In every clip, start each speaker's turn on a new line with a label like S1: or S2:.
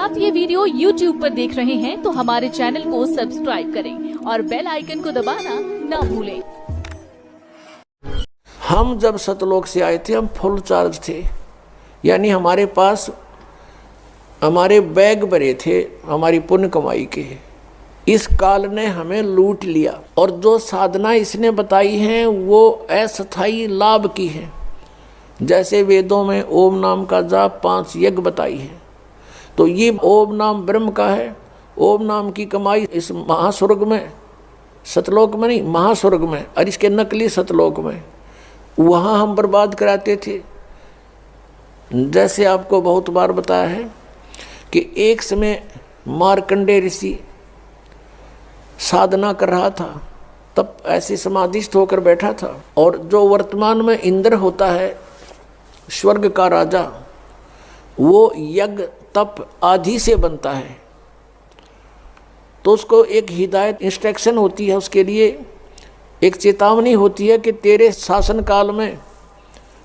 S1: आप ये video YouTube पर देख रहे हैं तो हमारे चैनल को सब्सक्राइब करें और बेल आइकन को दबाना ना भूलें।
S2: हम जब सतलोक से आए थे हम फुल चार्ज थे, यानी हमारे पास हमारे बैग भरे थे हमारी पुण्य कमाई के। इस काल ने हमें लूट लिया और जो साधना इसने बताई हैं वो अस्थायी लाभ की है। जैसे वेदों में ओम नाम का जाप 5 यज्ञ बताई है, तो ये ओम नाम ब्रह्म का है। ओम नाम की कमाई इस महास्वर्ग में, सतलोक में नहीं, महास्वर्ग में, और इसके नकली सतलोक में, वहाँ हम बर्बाद कराते थे। जैसे आपको बहुत बार बताया है कि एक समय मार्कंडेय ऋषि साधना कर रहा था, तब ऐसे समाधिस्थ होकर बैठा था, और जो वर्तमान में इंद्र होता है स्वर्ग का राजा, वो यज्ञ तप आदि से बनता है। तो उसको एक हिदायत इंस्ट्रक्शन होती है, उसके लिए एक चेतावनी होती है कि तेरे शासन काल में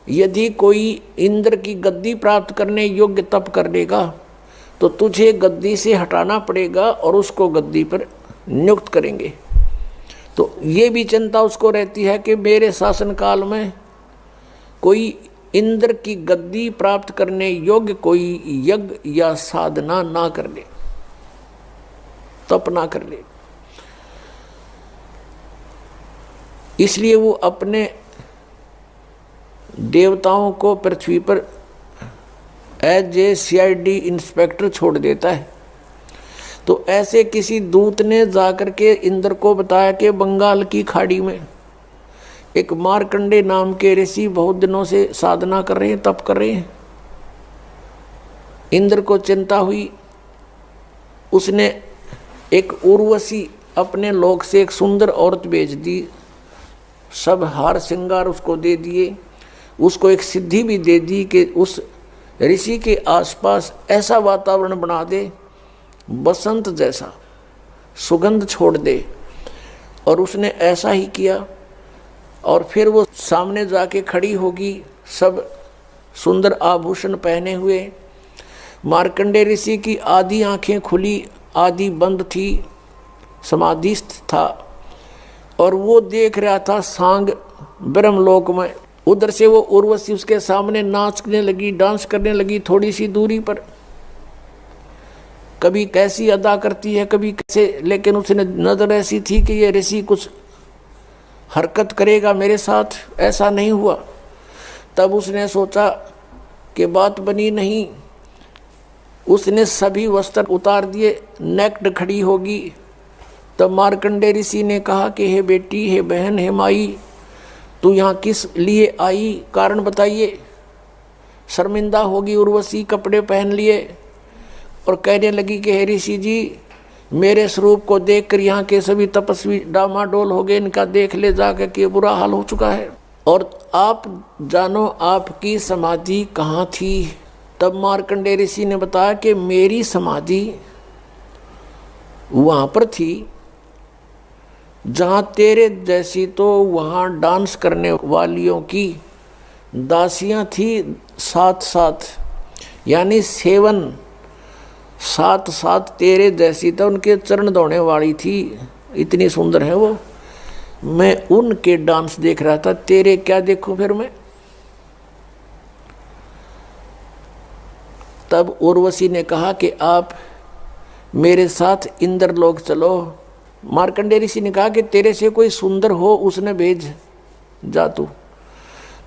S2: यदि कोई इंद्र की गद्दी प्राप्त करने योग्य तप कर लेगा तो तुझे गद्दी से हटाना पड़ेगा और उसको गद्दी पर नियुक्त करेंगे। तो ये भी चिंता उसको रहती है कि मेरे शासन काल में कोई इंद्र की गद्दी प्राप्त करने योग्य कोई यज्ञ या साधना ना कर ले, तप ना कर ले। इसलिए वो अपने देवताओं को पृथ्वी पर एज ए CID इंस्पेक्टर छोड़ देता है। तो ऐसे किसी दूत ने जाकर के इंद्र को बताया कि बंगाल की खाड़ी में एक मार्कंडे नाम के ऋषि बहुत दिनों से साधना कर रहे हैं, तप कर रहे हैं। इंद्र को चिंता हुई, उसने एक उर्वशी अपने लोक से एक सुंदर औरत भेज दी, सब हार श्रृंगार उसको दे दिए, उसको एक सिद्धि भी दे दी कि उस ऋषि के आसपास ऐसा वातावरण बना दे बसंत जैसा, सुगंध छोड़ दे। और उसने ऐसा ही किया, और फिर वो सामने जाके खड़ी होगी, सब सुंदर आभूषण पहने हुए। मार्कंडेय ऋषि की आधी आंखें खुली, आधी बंद थी, समाधिस्थ था, और वो देख रहा था सांग ब्रह्मलोक में। उधर से वो उर्वशी उसके सामने नाचने लगी, डांस करने लगी थोड़ी सी दूरी पर। कभी कैसी अदा करती है, कभी कैसे, लेकिन उसने नजर ऐसी थी कि ये ऋषि कुछ हरकत करेगा मेरे साथ, ऐसा नहीं हुआ। तब उसने सोचा कि बात बनी नहीं, उसने सभी वस्त्र उतार दिए, नेक्ड खड़ी होगी। तब मार्कंडेय ऋषि ने कहा कि हे बेटी, हे बहन, हे माई, तू यहाँ किस लिए आई, कारण बताइए। शर्मिंदा होगी उर्वशी, कपड़े पहन लिए और कहने लगी कि हे ऋषि जी, मेरे स्वरूप को देखकर यहाँ के सभी तपस्वी डामाडोल हो गए, इनका देख ले जाकर के बुरा हाल हो चुका है, और आप जानो आपकी समाधि कहाँ थी। तब मार्कंडेय ऋषि ने बताया कि मेरी समाधि वहाँ पर थी जहाँ तेरे जैसी तो वहाँ डांस करने वालियों की दासियाँ थी 7-7, यानी 7 7 तेरे जैसी तो उनके चरण धोने वाली थी, इतनी सुंदर है वो। मैं उनके डांस देख रहा था, तेरे क्या देखूं फिर मैं। तब उर्वशी ने कहा कि आप मेरे साथ इंद्रलोक चलो। मार्कंडेय ऋषि ने कहा कि तेरे से कोई सुंदर हो उसने भेज जा तू।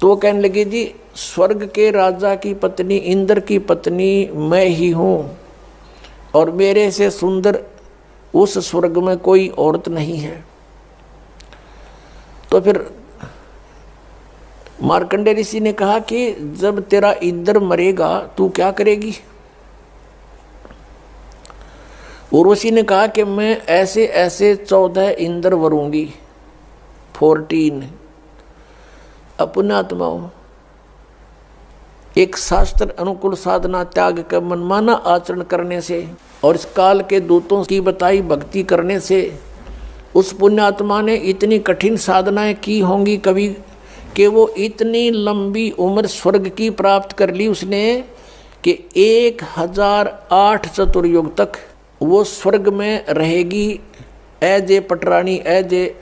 S2: तो वो कहने लगी, जी स्वर्ग के राजा की पत्नी, इंद्र की पत्नी मैं ही हूँ, और मेरे से सुंदर उस स्वर्ग में कोई औरत नहीं है। तो फिर मार्कंडेय ऋषि ने कहा कि जब तेरा इंद्र मरेगा तू क्या करेगी। उर्वशी ने कहा कि मैं ऐसे ऐसे 14 इंद्र वरूंगी, 14 अपनात्माओं, एक शास्त्र अनुकूल साधना त्याग कर मनमाना आचरण करने से और इस काल के दूतों की बताई भक्ति करने से उस पुण्यात्मा ने इतनी कठिन साधनाएं की होंगी कभी कि वो इतनी लंबी उम्र स्वर्ग की प्राप्त कर ली उसने कि 1008 चतुर्युग तक वो स्वर्ग में रहेगी एज ए पटरानी, एज ए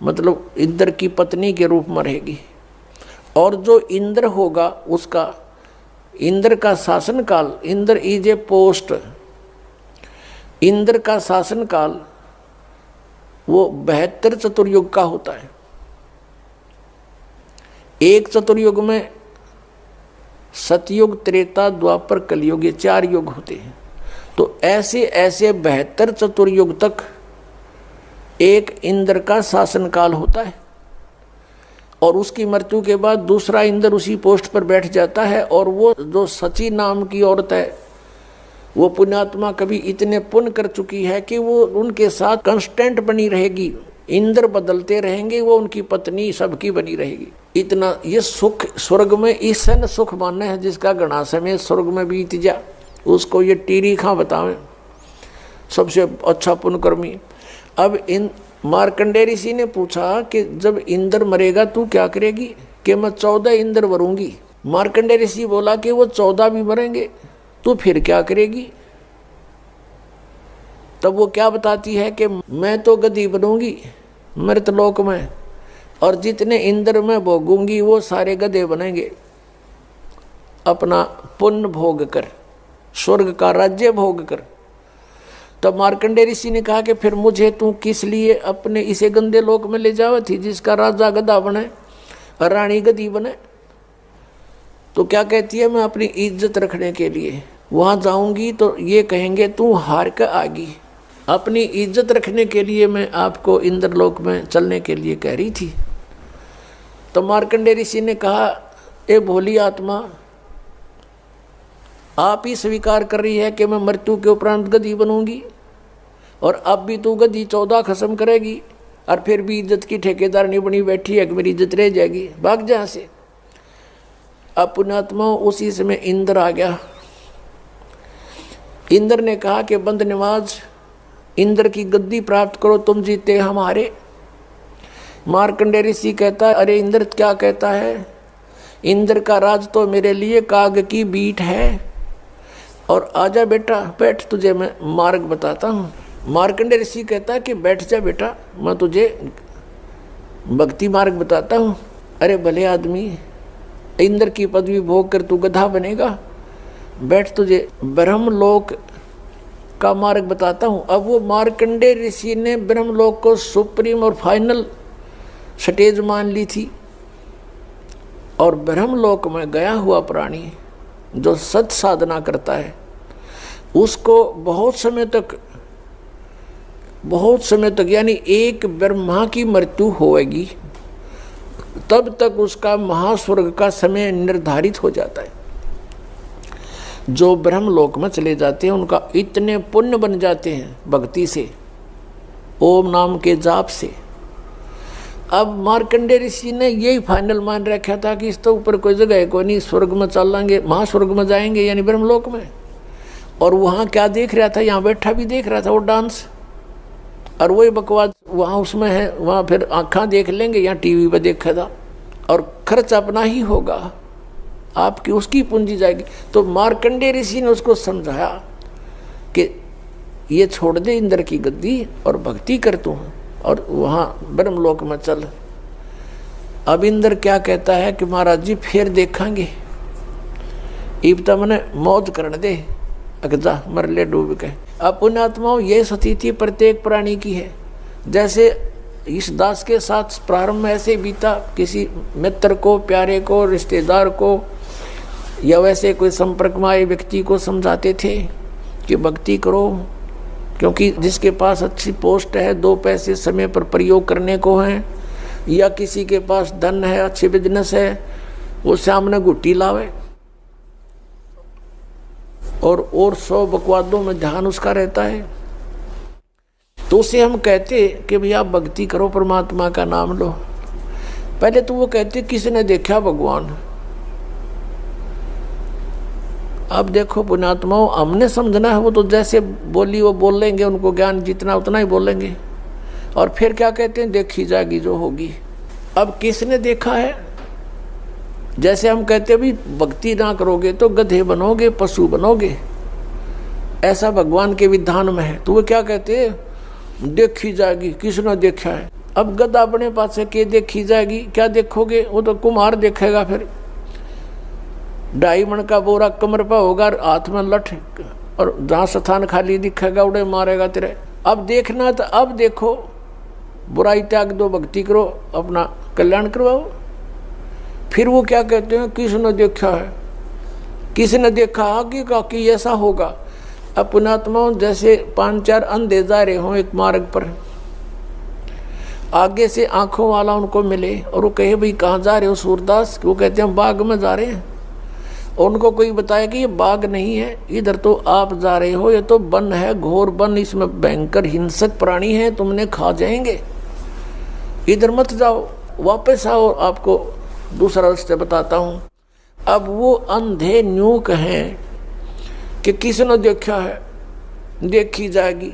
S2: मतलब इंद्र की पत्नी के रूप में रहेगी। और जो इंद्र होगा उसका, इंद्र का शासनकाल, Indra is a post, Indra का शासनकाल वो 72 चतुर्युग का होता है। एक चतुर्युग में सतयुग, त्रेता, द्वापर, कलयुग, ये 4 युग होते हैं। तो ऐसे ऐसे 72 चतुर्युग तक एक इंद्र का शासनकाल होता है और उसकी मृत्यु के बाद दूसरा इंद्र उसी पोस्ट पर बैठ जाता है। और वो जो सची नाम की औरत है, वो पुण्यात्मा कभी इतने पुण्य कर चुकी है कि वो उनके साथ कांस्टेंट बनी रहेगी, इंद्र बदलते रहेंगे, वो उनकी पत्नी सबकी बनी रहेगी। इतना ये सुख स्वर्ग में ईसन सुख मानने है जिसका घना समय स्वर्ग में बीत जा, उसको ये टीरी खां बतावें सबसे अच्छा पुण्यकर्मी। अब इन मार्कंडेय ऋषि ने पूछा कि जब इंद्र मरेगा तू क्या करेगी? कि मैं 14 इंद्र मरूंगी। मार्कंडेय ऋषि बोला कि वो 14 भी मरेंगे, तू फिर क्या करेगी? तब वो क्या बताती है कि मैं तो गधी बनूंगी मृतलोक में, और जितने इंद्र में भोगूंगी वो सारे गधे बनेंगे, अपना पुण्य भोग कर, स्वर्ग का राज्य भोग कर। तब मार्कंडेय ऋषि ने कहा कि फिर मुझे तू किस लिए अपने इसे गंदे लोक में ले जावे थी जिसका राजा गधा बने और रानी गधी बने? तो क्या कहती है, मैं अपनी इज्जत रखने के लिए वहां जाऊंगी तो ये कहेंगे तू हार कर आ गई। अपनी इज्जत रखने के लिए मैं आपको इंद्रलोक में चलने के लिए कह रही थी। तो मार्कंडेय ऋषि ने कहा, ए भोली आत्मा, आप ही स्वीकार कर रही है कि मैं मृत्यु के उपरांत गधी बनूंगी, और अब भी तू गधी 14 खत्म करेगी और फिर भी इज्जत की ठेकेदार नहीं बनी बैठी है कि मेरी इज्जत रह जाएगी, भाग जा से। अब पुण्यात्मा उसी समय इंद्र आ गया। इंद्र ने कहा कि बंद नवाज, इंद्र की गद्दी प्राप्त करो, तुम जीते हमारे। मार्कंडेय ऋषि कहता है, अरे इंद्र क्या कहता है? इंद्र का राज तो मेरे लिए काग की बीट है, और आजा बेटा बैठ, तुझे मैं मार्ग बताता हूँ। मार्कंडेय ऋषि कहता है कि बैठ जा बेटा, मैं तुझे भक्ति मार्ग बताता हूँ। अरे भले आदमी, इंद्र की पदवी भोग कर तू गधा बनेगा, बैठ, तुझे ब्रह्मलोक का मार्ग बताता हूँ। अब वो मार्कंडेय ऋषि ने ब्रह्मलोक को सुप्रीम और फाइनल स्टेज मान ली थी, और ब्रह्मलोक में गया हुआ प्राणी जो सत साधना करता है उसको बहुत समय तक यानी एक ब्रह्मा की मृत्यु होएगी, तब तक उसका महास्वर्ग का समय निर्धारित हो जाता है। जो ब्रह्मलोक में चले जाते हैं उनका इतने पुण्य बन जाते हैं भक्ति से, ओम नाम के जाप से। अब मार्कंडेय ऋषि ने यही फाइनल मान रखा था कि इस तो ऊपर कोई जगह है कोई नहीं, स्वर्ग में चलेंगे, महास्वर्ग में जाएंगे यानी ब्रह्मलोक में। और वहाँ क्या देख रहा था, यहाँ बैठा भी देख रहा था वो डांस, और वही बकवास वहाँ उसमें है, वहाँ फिर आँखें देख लेंगे, यहाँ टीवी पे देखा था, और खर्च अपना ही होगा, आपकी उसकी पूंजी जाएगी। तो मार्कंडेय ऋषि ने उसको समझाया कि ये छोड़ दे इंद्र की गद्दी और भक्ति कर तू, और वहाँ ब्रह्मलोक में चल। अब इंद्र क्या कहता है कि महाराज जी फिर देखेंगे, इब तो मैंने मौज करने दे, अगजा मर ले डूब के। अब पुण्यात्माओं ये स्थिति प्रत्येक प्राणी की है। जैसे इस दास के साथ प्रारंभ में ऐसे बीता, किसी मित्र को, प्यारे को, रिश्तेदार को, या वैसे कोई संपर्क में आए व्यक्ति को समझाते थे कि भक्ति करो, क्योंकि जिसके पास अच्छी पोस्ट है, 2 पैसे समय पर प्रयोग करने को हैं, या किसी के पास धन है, अच्छे बिजनेस है, वो सामने गुट्टी लावे, और 100 बकवादों में ध्यान उसका रहता है। तो उसे हम कहते कि भैया भक्ति करो, परमात्मा का नाम लो। पहले तो वो कहते किसने देखा भगवान। अब देखो पुण्यात्माओं, हमने समझना है, वो तो जैसे बोली वो बोल लेंगे, उनको ज्ञान जितना उतना ही बोलेंगे, और फिर क्या कहते हैं, देखी जाएगी जो होगी। अब किसने देखा है? जैसे हम कहते भी भक्ति ना करोगे तो गधे बनोगे, पशु बनोगे, ऐसा भगवान के विधान में है। तो वो क्या कहते हैं, देखी जाएगी, किसने देखा है। अब गधा अपने पास से के देखी जाएगी, क्या देखोगे, वो तो कुम्हार देखेगा। फिर 2.5 मन का बोरा कमर पर होगा, हाथ में लठ, और जहाँ स्थान खाली दिखेगा उड़े मारेगा तेरे। अब देखना तो अब देखो, बुराई त्याग दो, भक्ति करो, अपना कल्याण करवाओ। फिर वो क्या कहते हैं, किसने देखा है, किसने देखा आगे का कि ऐसा होगा। अपनात्मा जैसे 5-4 अंधे जा रहे हों एक मार्ग पर, आगे से आंखों वाला उनको मिले और वो कहे भाई कहाँ जा रहे हो सूरदास, वो कहते हैं बाग में जा रहे हैं। और उनको कोई बताया कि ये बाग नहीं है, इधर तो आप जा रहे हो, ये तो वन है, घोर वन, इसमें भयंकर हिंसक प्राणी है, तुमने खा जाएंगे, इधर मत जाओ, वापस आओ, आपको दूसरा रास्ता बताता हूँ। अब वो अंधे न्यू कहें कि किसने देखा है, देखी जाएगी।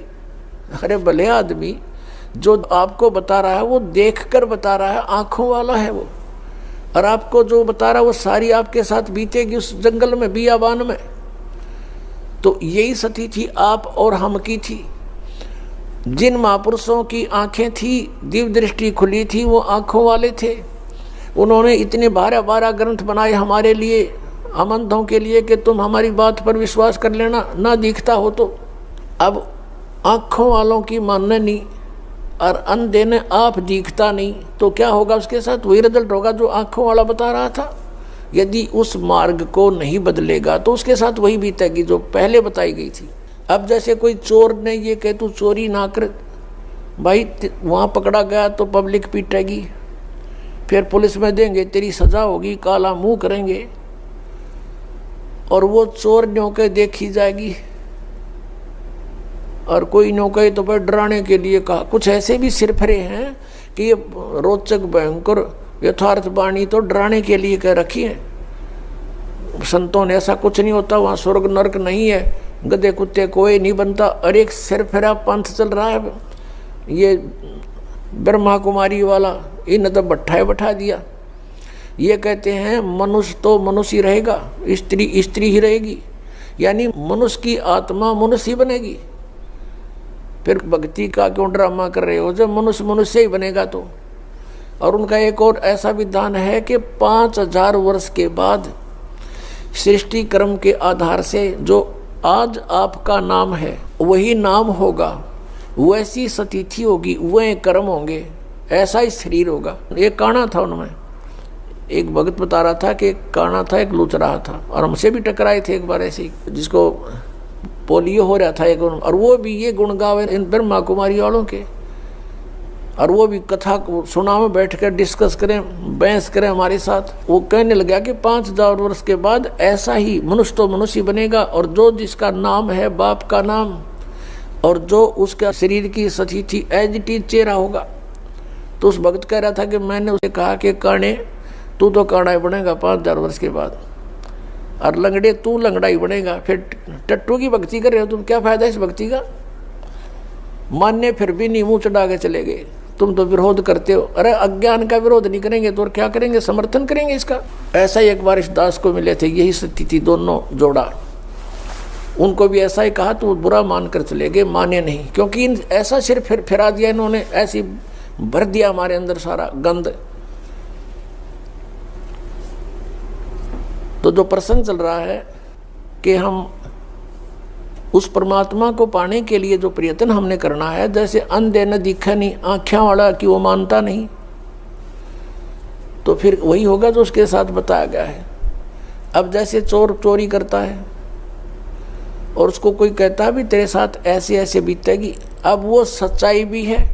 S2: अरे भले आदमी, जो आपको बता रहा है वो देखकर बता रहा है, आंखों वाला है वो, और आपको जो बता रहा है वो सारी आपके साथ बीतेगी उस जंगल में, बियाबान में। तो यही स्थिति थी आप और हम की थी। जिन महापुरुषों की आंखें थी, दिव्य दृष्टि खुली थी, वो आंखों वाले थे। उन्होंने इतने 12 ग्रंथ बनाए हमारे लिए, हम अंधों के लिए, कि तुम हमारी बात पर विश्वास कर लेना, ना दिखता हो तो। अब आंखों वालों की मानने नहीं और अंधे ने आप दिखता नहीं, तो क्या होगा उसके साथ, वही रिजल्ट होगा जो आंखों वाला बता रहा था। यदि उस मार्ग को नहीं बदलेगा तो उसके साथ वही बीतेगी जो पहले बताई गई थी। अब जैसे कोई चोर ने ये कहे तू चोरी ना कर, भाई वहाँ पकड़ा गया तो पब्लिक पीटेगी, फिर पुलिस में देंगे, तेरी सजा होगी, काला मुंह करेंगे, और वो चोर न्यों के देखी जाएगी। और कोई न्यों कहे तो फिर डराने के लिए कहा। कुछ ऐसे भी सिरफरे हैं कि ये रोचक भयंकर यथार्थ वाणी तो डराने के लिए कह रखी है। संतों ने ऐसा कुछ नहीं होता, वहाँ स्वर्ग नरक नहीं है, गधे कुत्ते कोई नहीं बनता। और एक सिरफिरा पंथ चल रहा है, ये ब्रह्मा कुमारी वाला, इन तो भट्ठाए बैठा दिया। ये कहते हैं मनुष्य तो मनुष्य ही रहेगा, स्त्री स्त्री ही रहेगी, यानी मनुष्य की आत्मा मनुष्य ही बनेगी। फिर भक्ति का क्यों ड्रामा कर रहे हो, जब मनुष्य मनुष्य ही बनेगा तो। और उनका एक और ऐसा विधान है कि 5000 वर्ष के बाद सृष्टि क्रम के आधार से जो आज आपका नाम है वही नाम होगा, वैसी स्थिति होगी, वह कर्म होंगे, ऐसा ही शरीर होगा। एक काना था उनमें, एक भगत बता रहा था कि एक काना था, एक लूच रहा था, और हमसे भी टकराए थे एक बार ऐसे ही, जिसको पोलियो हो रहा था एक, और वो भी ये गुण गावे इन ब्रह्मा कुमारी वालों के, और वो भी कथा को सुना में बैठ कर डिस्कस करें, बहस करें हमारे साथ। वो कहने लगा कि 5000 वर्ष के बाद ऐसा ही मनुष्य तो मनुष्य बनेगा, और जो जिसका नाम है बाप का नाम, और जो उसका शरीर की स्थिति एज इट इज चेहरा होगा। तो उस भक्त कह रहा था कि मैंने उसे कहा कि काने तू तो काना ही बनेगा 5000 वर्ष के बाद, और लंगड़े तू लंगड़ा ही बनेगा। फिर टट्टू की भक्ति कर रहे हो तुम, क्या फायदा इस भक्ति का। मान्य फिर भी नहीं, मुँह चढ़ा के चले गए, तुम तो विरोध करते हो। अरे अज्ञान का विरोध नहीं करेंगे तो और क्या करेंगे, समर्थन करेंगे इसका। ऐसा ही एक बार इस दास को मिले थे, यही स्थिति दोनों जोड़ा, उनको भी ऐसा ही कहा तो बुरा मान कर चले गए, माने नहीं, क्योंकि ऐसा सिर फिरा दिया इन्होंने, ऐसी भर दिया हमारे अंदर सारा गंद। तो जो प्रसंग चल रहा है कि हम उस परमात्मा को पाने के लिए जो प्रयत्न हमने करना है, जैसे अंधे न दिखा नहीं, आँखें वाला कि वो मानता नहीं, तो फिर वही होगा जो उसके साथ बताया गया है। अब जैसे चोर चोरी करता है और उसको कोई कहता भी तेरे साथ ऐसे ऐसे बीतेगी, अब वो सच्चाई भी है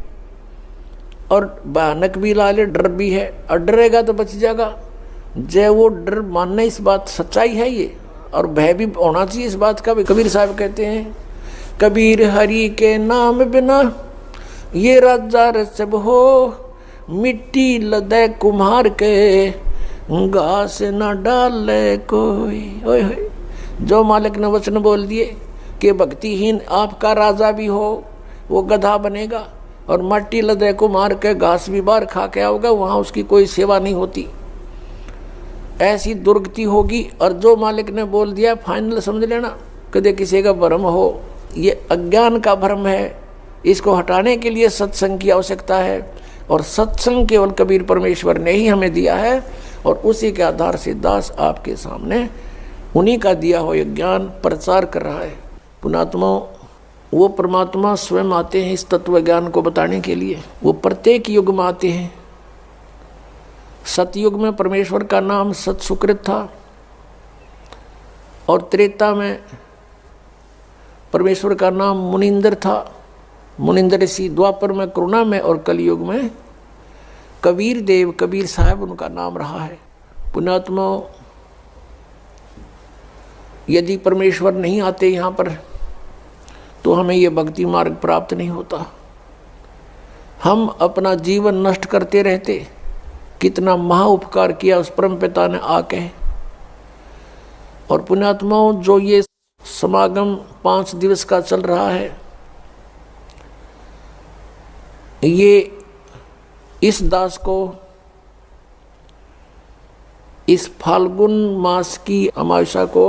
S2: और भयानक भी लाले, डर भी है, और डरेगा तो बच जाएगा। जय वो डर मानना, इस बात सच्चाई है ये, और भय भी होना चाहिए इस बात का भी। कबीर साहब कहते हैं, कबीर हरि के नाम बिना ये राजा रसब हो, मिट्टी लदे कुम्हार के घास न डाले कोई। ओए होए, जो मालिक ने वचन बोल दिए कि भक्तिहीन आपका राजा भी हो वो गधा बनेगा, और मट्टी लदे कुम्हार के घास भी बार खा के आओगा, वहाँ उसकी कोई सेवा नहीं होती। ऐसी दुर्गति होगी। और जो मालिक ने बोल दिया फाइनल समझ लेना, कदे किसी का भ्रम हो, ये अज्ञान का भ्रम है। इसको हटाने के लिए सत्संग की आवश्यकता है, और सत्संग केवल कबीर परमेश्वर ने ही हमें दिया है, और उसी के आधार से दास आपके सामने उन्हीं का दिया हुआ ज्ञान प्रचार कर रहा है। पुणात्मा, वो परमात्मा स्वयं आते हैं इस तत्व ज्ञान को बताने के लिए। वो प्रत्येक युग में आते हैं। सतयुग में परमेश्वर का नाम सत सुकृत था, और त्रेता में परमेश्वर का नाम मुनिंदर था, मुनिंदर ऋषि। द्वापर में करुणा में, और कलयुग में कबीर देव, कबीर साहब उनका नाम रहा है। पुण्यात्मा, यदि परमेश्वर नहीं आते यहाँ पर तो हमें ये भक्ति मार्ग प्राप्त नहीं होता। हम अपना जीवन नष्ट करते रहते। कितना महा उपकार किया उस परम पिता ने आके। और पुण्यात्माओं, जो ये समागम 5 दिवस का चल रहा है, ये इस दास को इस फाल्गुन मास की अमावस्या को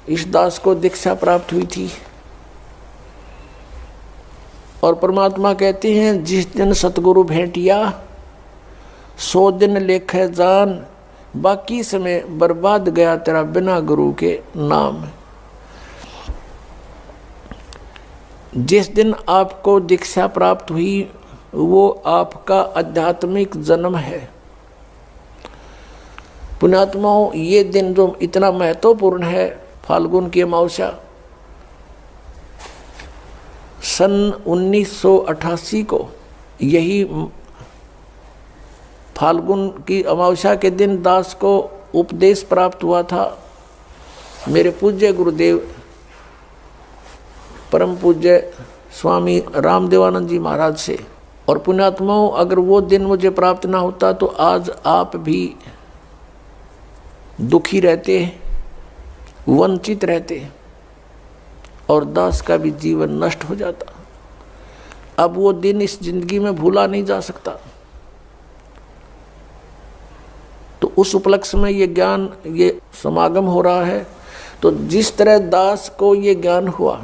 S2: इस दास को दीक्षा प्राप्त हुई थी। और परमात्मा कहते हैं, जिस दिन सतगुरु भेंटिया 100 दिन लेखे जान, बाकी समय बर्बाद गया तेरा बिना गुरु के नाम। जिस दिन आपको दीक्षा प्राप्त हुई वो आपका आध्यात्मिक जन्म है। पुण्यात्माओं, ये दिन जो इतना महत्वपूर्ण है, फाल्गुन की अमावस्या, सन 1988 को यही फाल्गुन की अमावस्या के दिन दास को उपदेश प्राप्त हुआ था मेरे पूज्य गुरुदेव परम पूज्य स्वामी रामदेवानंद जी महाराज से। और पुण्यात्माओं, अगर वो दिन मुझे प्राप्त ना होता तो आज आप भी दुखी रहते, वंचित रहते, और दास का भी जीवन नष्ट हो जाता। अब वो दिन इस जिंदगी में भूला नहीं जा सकता। तो उस उपलक्ष्य में ये ज्ञान, ये समागम हो रहा है। तो जिस तरह दास को ये ज्ञान हुआ,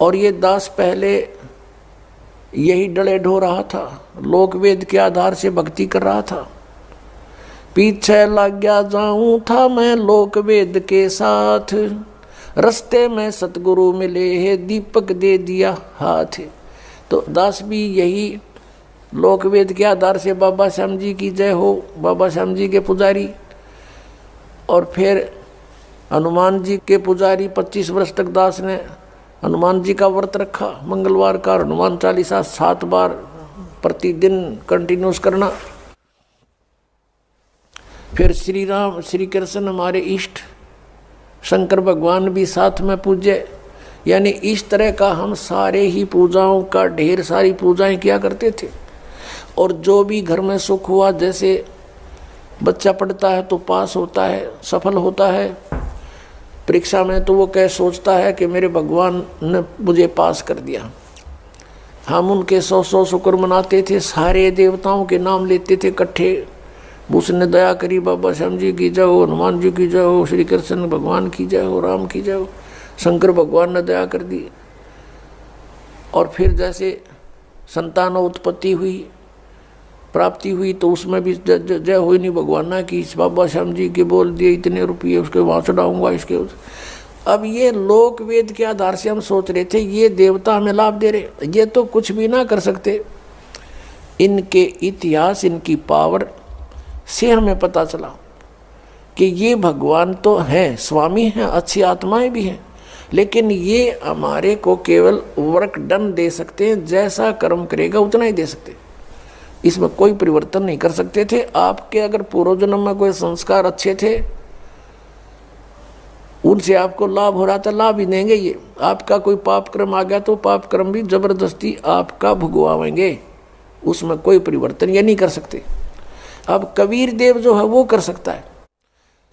S2: और ये दास पहले यही डले ढो रहा था, लोक वेद के आधार से भक्ति कर रहा था। पीछे लग गया जाऊं था मैं लोक वेद के साथ, रस्ते में सतगुरु मिले है दीपक दे दिया हाथ। तो दास भी यही लोक वेद के आधार से बाबा श्याम जी की जय हो, बाबा श्याम जी के पुजारी, और फिर हनुमान जी के पुजारी। 25 वर्ष तक दास ने हनुमान जी का व्रत रखा, मंगलवार का हनुमान चालीसा 7 बार प्रतिदिन कंटिन्यूस करना। फिर श्री राम श्री कृष्ण हमारे इष्ट, शंकर भगवान भी साथ में पूज्य। यानी इस तरह का हम सारे ही पूजाओं का ढेर सारी पूजाएं किया करते थे। और जो भी घर में सुख हुआ, जैसे बच्चा पढ़ता है तो पास होता है, सफल होता है, परीक्षा में तो वो कह सोचता है कि मेरे भगवान ने मुझे पास कर दिया। हम उनके 100 शुक्र मनाते थे, सारे देवताओं के नाम लेते थे इकट्ठे। उसने दया करी, बाबा श्याम जी की जय हो, हनुमान जी की जय हो, श्री कृष्ण भगवान की जय हो, राम की जय हो, शंकर भगवान ने दया कर दी। और फिर जैसे संतान उत्पत्ति हुई, प्राप्ति हुई, तो उसमें भी जय हुई नहीं भगवान ना की, बाबा श्याम जी के बोल दिए इतने रुपये उसके वहाँ चढ़ाऊँगा इसके। अब ये लोक वेद के आधार से हम सोच रहे थे ये देवता हमें लाभ दे रहे, ये तो कुछ भी ना कर सकते। इनके इतिहास, इनकी पावर से हमें पता चला कि ये भगवान तो हैं, स्वामी हैं, अच्छी आत्माएं भी हैं, लेकिन ये हमारे को केवल वर्क डन दे सकते हैं, जैसा कर्म करेगा उतना ही दे सकते, इसमें कोई परिवर्तन नहीं कर सकते थे। आपके अगर पूर्व जन्म में कोई संस्कार अच्छे थे, उनसे आपको लाभ हो रहा था, लाभ ही देंगे। ये आपका कोई पाप कर्म आ गया तो पाप कर्म भी जबरदस्ती आपका भुगवाएंगे, उसमें कोई परिवर्तन ये नहीं कर सकते। अब कबीर देव जो है वो कर सकता है।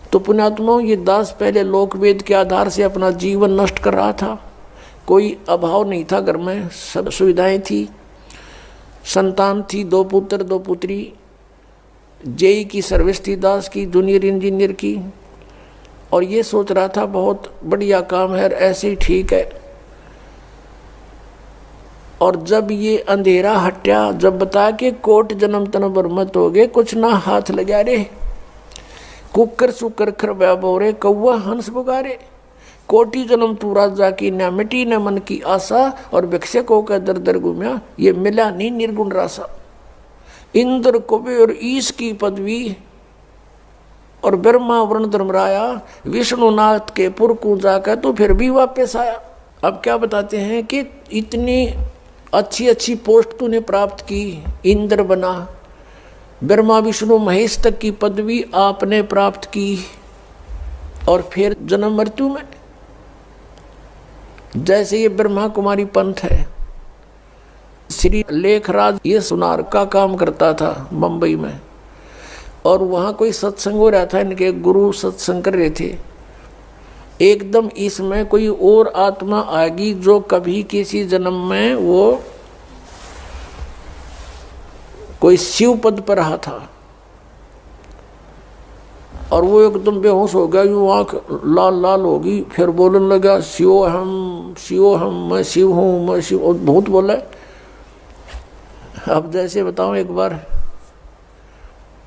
S2: तो पुण्यात्माओं, ये दास पहले लोक वेद के आधार से अपना जीवन नष्ट कर रहा था। कोई अभाव नहीं था, घर में सब सुविधाएं थी, संतान थी, 2 पुत्र 2 पुत्री, जेई की सर्विस थी दास की, जूनियर इंजीनियर की, और ये सोच रहा था बहुत बढ़िया काम है, ऐसे ही ठीक है। और जब ये अंधेरा हटा, जब बता के कोट जन्म तन बरमत हो गए, कुछ ना हाथ लगा रे, कुकर सुकर खरबा बोरे, कौआ हंस बुगारे, कोटि जन्म तू राजा की, न मिटी न मन की आशा, और भिक्षकों का दर दर घूमया, ये मिला नहीं निर्गुण रासा। इंद्र कुबेर ईश की पदवी, और ब्रह्मा वरुण धर्मराया, विष्णुनाथ के पुर को जाकर तो फिर भी वापस आया। अब क्या बताते हैं कि इतनी अच्छी अच्छी पोस्ट तूने प्राप्त की, इंद्र बना, ब्रह्मा विष्णु महेश तक की पदवी आपने प्राप्त की, और फिर जन्म मृत्यु में। जैसे ये ब्रह्मा कुमारी पंथ है, श्री लेखराज ये सुनार का काम करता था मुंबई में, और वहाँ कोई सत्संग हो रहा था, इनके गुरु सत्संग कर रहे थे। एकदम इसमें कोई और आत्मा आएगी जो कभी किसी जन्म में वो कोई शिव पद पर रहा था, और वो एकदम बेहोश हो गया, यूं आँख लाल लाल होगी, फिर बोलने लगा शिव हम, मैं शिव हूँ, मैं शिव, और बहुत बोला। अब जैसे बताऊं, एक बार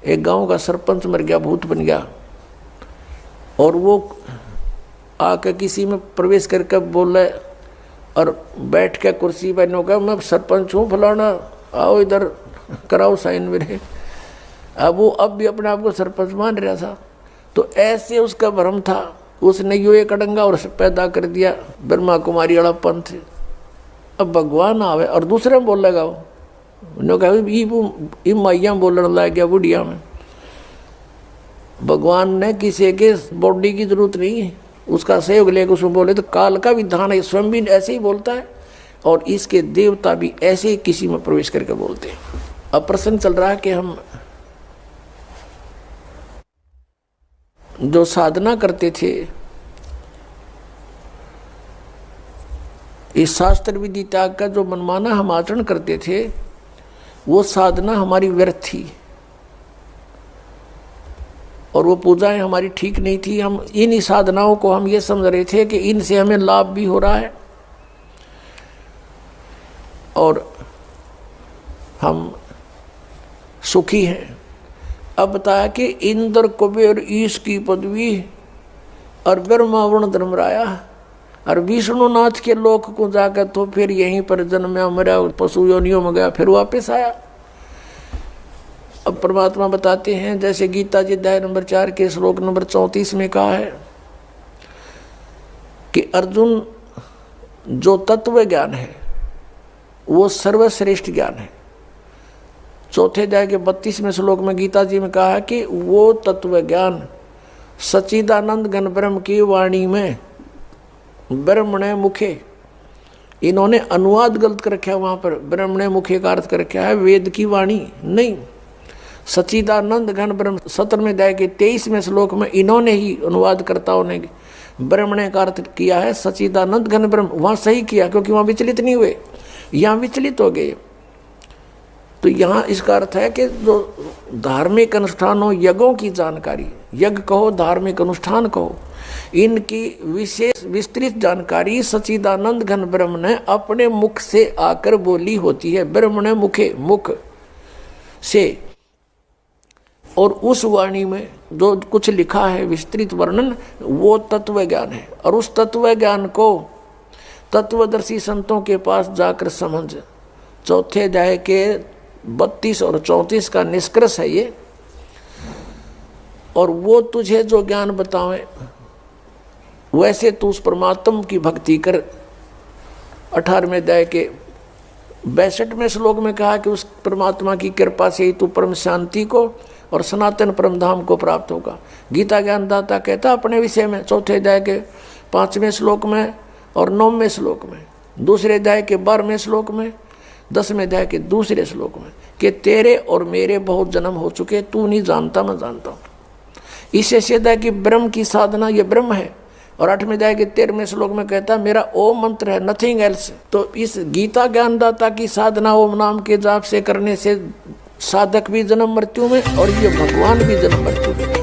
S2: एक गांव का सरपंच मर गया, भूत बन गया, और वो आकर किसी में प्रवेश करके बोला, और बैठ के कुर्सी पर कहा मैं सरपंच हूँ फलाना, आओ इधर कराओ साइन मेरे। अब वो अब भी अपने आप को सरपंच मान रहा था, तो ऐसे उसका भ्रम था, उसने यो एक अड़ंगा और पैदा कर दिया ब्रह्मा कुमारी वाला पंथ। अब भगवान आवे और दूसरे में बोल लगा, उन्होंने कहा माइया बोलने लग गया बुढ़िया में। भगवान ने किसी के बॉडी की जरूरत नहीं, उसका सहयोग लेकर उसमें बोले, तो काल का विधान है, स्वयं भी ऐसे ही बोलता है, और इसके देवता भी ऐसे ही किसी में प्रवेश करके बोलते हैं। अब प्रश्न चल रहा है कि हम जो साधना करते थे, इस शास्त्र विधि त्याग का जो मनमाना हम आचरण करते थे, वो साधना हमारी व्यर्थ थी, और वो पूजाएं हमारी ठीक नहीं थी। हम इन साधनाओं को हम ये समझ रहे थे कि इनसे हमें लाभ भी हो रहा है, और हम सुखी हैं। अब बताया कि इंद्र कुबेर ईश की पदवी, और ब्रह्मा वरुण धर्मराया, और विष्णुनाथ के लोक को जाकर तो फिर यहीं पर जन्मा मरा, पशु योनियों में गया, फिर वापस आया। अब परमात्मा बताते हैं, जैसे गीता जी अध्याय नंबर 4 के श्लोक नंबर 34 में कहा है कि अर्जुन, जो तत्व ज्ञान है वो सर्वश्रेष्ठ ज्ञान है। चौथे अध्याय के 32वें श्लोक में गीता जी में कहा है कि वो तत्व ज्ञान सच्चिदानंद घन ब्रह्म की वाणी में ब्रह्मणे मुखे, इन्होंने अनुवाद गलत कर रखा है, वहां पर ब्रह्मणे मुखे का अर्थ कर रखा है वेद की वाणी नहीं, सच्चिदानंद घन ब्रह्म। 17वें अध्याय के 23वें श्लोक में इन्होंने ही अनुवादकर्ताओं ने ब्रह्मणे का अर्थ किया है सच्चिदानंद घन ब्रह्म। वहां सही किया क्योंकि वहां विचलित नहीं हुए, यहाँ विचलित हो गए। तो यहाँ इसका अर्थ है कि जो धार्मिक अनुष्ठानों, यज्ञों की जानकारी, यज्ञ कहो धार्मिक अनुष्ठान कहो, इनकी विशेष विस्तृत जानकारी सच्चिदानंद घन ब्रह्म ने अपने मुख से आकर बोली होती है। ब्रह्म ने मुखे, मुख से, और उस वाणी में जो कुछ लिखा है विस्तृत वर्णन, वो तत्व ज्ञान है। और उस तत्व ज्ञान को तत्वदर्शी संतों के पास जाकर समझ। चौथे अध्याय के 32 और 34 का निष्कर्ष है ये। और वो तुझे जो ज्ञान बतावे वैसे तू उस परमात्मा की भक्ति कर। 18वें अध्याय के 62वें श्लोक में कहा कि उस परमात्मा की कृपा से ही तू परम शांति को और सनातन परम धाम को प्राप्त होगा। गीता ज्ञानदाता कहता अपने विषय में चौथे अध्याय के 5वें श्लोक में और 9वें श्लोक में, दूसरे अध्याय के 12वें श्लोक में, 10वें अध्याय के दूसरे श्लोक में कि तेरे और मेरे बहुत जन्म हो चुके, तू नहीं जानता मैं जानता हूँ। इससे सीधा कि ब्रह्म की साधना ये ब्रह्म है। और 8वें अध्याय के 13वें श्लोक में कहता मेरा ओम मंत्र है, नथिंग एल्स। तो इस गीता ज्ञानदाता की साधना ओम नाम के जाप से करने से साधक भी जन्म मृत्यु में और ये भगवान भी जन्म मृत्यु में।